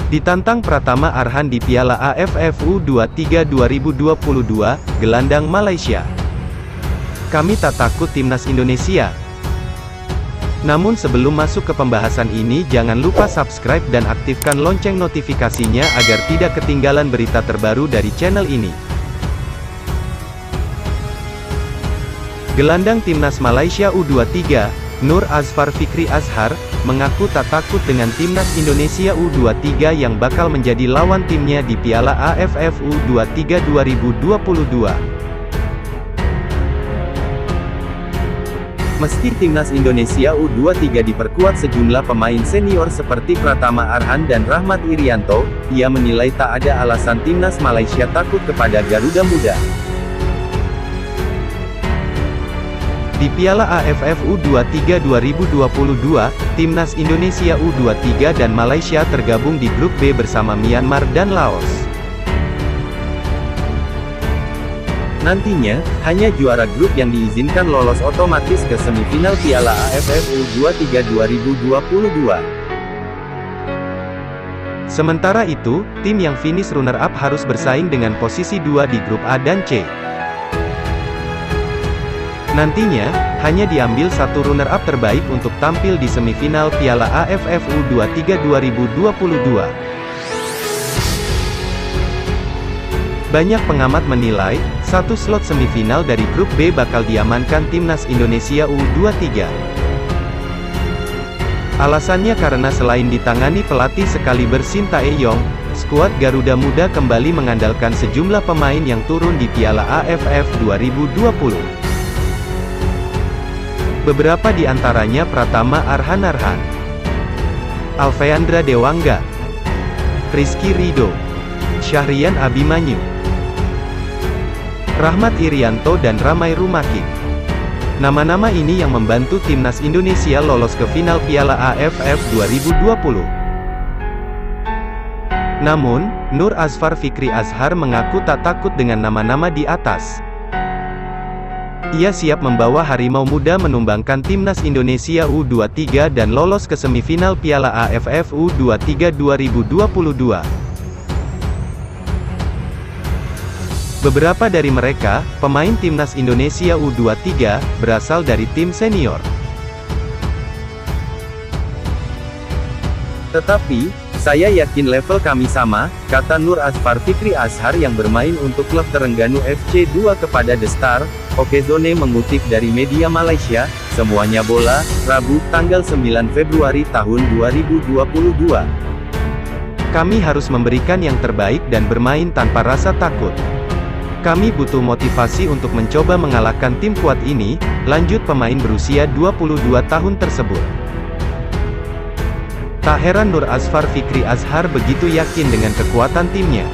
Ditantang Pratama Arhan di Piala AFF U23 2022, gelandang Malaysia. Kami tak takut timnas Indonesia. Namun sebelum masuk ke pembahasan ini, jangan lupa subscribe dan aktifkan lonceng notifikasinya agar tidak ketinggalan berita terbaru dari channel ini. Gelandang timnas Malaysia U23, Nur Azfar Fikri Azhar, mengaku tak takut dengan timnas Indonesia U23 yang bakal menjadi lawan timnya di Piala AFF U23 2022. Meski timnas Indonesia U23 diperkuat sejumlah pemain senior seperti Pratama Arhan dan Rahmat Irianto, ia menilai tak ada alasan timnas Malaysia takut kepada Garuda Muda. Di Piala AFF U23 2022, timnas Indonesia U23 dan Malaysia tergabung di grup B bersama Myanmar dan Laos. Nantinya, hanya juara grup yang diizinkan lolos otomatis ke semifinal Piala AFF U23 2022. Sementara itu, tim yang finish runner-up harus bersaing dengan posisi 2 di grup A dan C. Nantinya, hanya diambil satu runner-up terbaik untuk tampil di semifinal Piala AFF U23 2022. Banyak pengamat menilai, satu slot semifinal dari grup B bakal diamankan timnas Indonesia U23. Alasannya karena selain ditangani pelatih sekaliber Shin Tae-yong, skuad Garuda Muda kembali mengandalkan sejumlah pemain yang turun di Piala AFF 2020. Beberapa di antaranya Pratama Arhan, Alfeandra Dewangga, Rizky Ridho, Syahrian Abimanyu, Rahmat Irianto dan Ramai Rumakik. Nama-nama ini yang membantu timnas Indonesia lolos ke final Piala AFF 2020. Namun, Nur Azfar Fikri Azhar mengaku tak takut dengan nama-nama di atas. Ia siap membawa Harimau Muda menumbangkan timnas Indonesia U23 dan lolos ke semifinal Piala AFF U23 2022. Beberapa dari mereka, pemain timnas Indonesia U23, berasal dari tim senior. Tetapi, saya yakin level kami sama, kata Nur Azfar Fikri Azhar yang bermain untuk klub Terengganu FC 2 kepada The Star, Okezone mengutip dari media Malaysia, semuanya bola, Rabu, tanggal 9 Februari tahun 2022. Kami harus memberikan yang terbaik dan bermain tanpa rasa takut. Kami butuh motivasi untuk mencoba mengalahkan tim kuat ini, lanjut pemain berusia 22 tahun tersebut. Tak heran Nur Azfar Fikri Azhar begitu yakin dengan kekuatan timnya.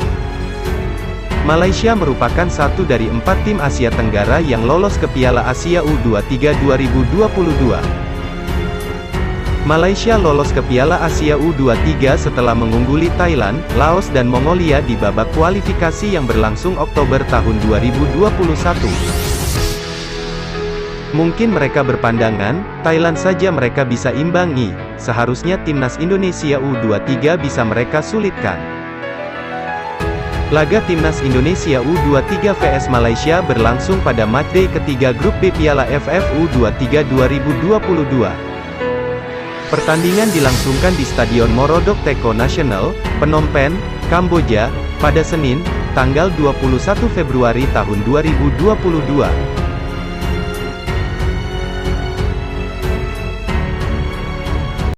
Malaysia merupakan satu dari 4 tim Asia Tenggara yang lolos ke Piala Asia U23 2022. Malaysia lolos ke Piala Asia U23 setelah mengungguli Thailand, Laos dan Mongolia di babak kualifikasi yang berlangsung Oktober tahun 2021. Mungkin mereka berpandangan, Thailand saja mereka bisa imbangi, seharusnya timnas Indonesia U23 bisa mereka sulitkan. Laga timnas Indonesia U23 vs Malaysia berlangsung pada matchday ketiga grup B Piala AFF U23 2022. Pertandingan dilangsungkan di Stadion Morodok Teko Nasional, Phnom Penh, Kamboja, pada Senin, tanggal 21 Februari tahun 2022.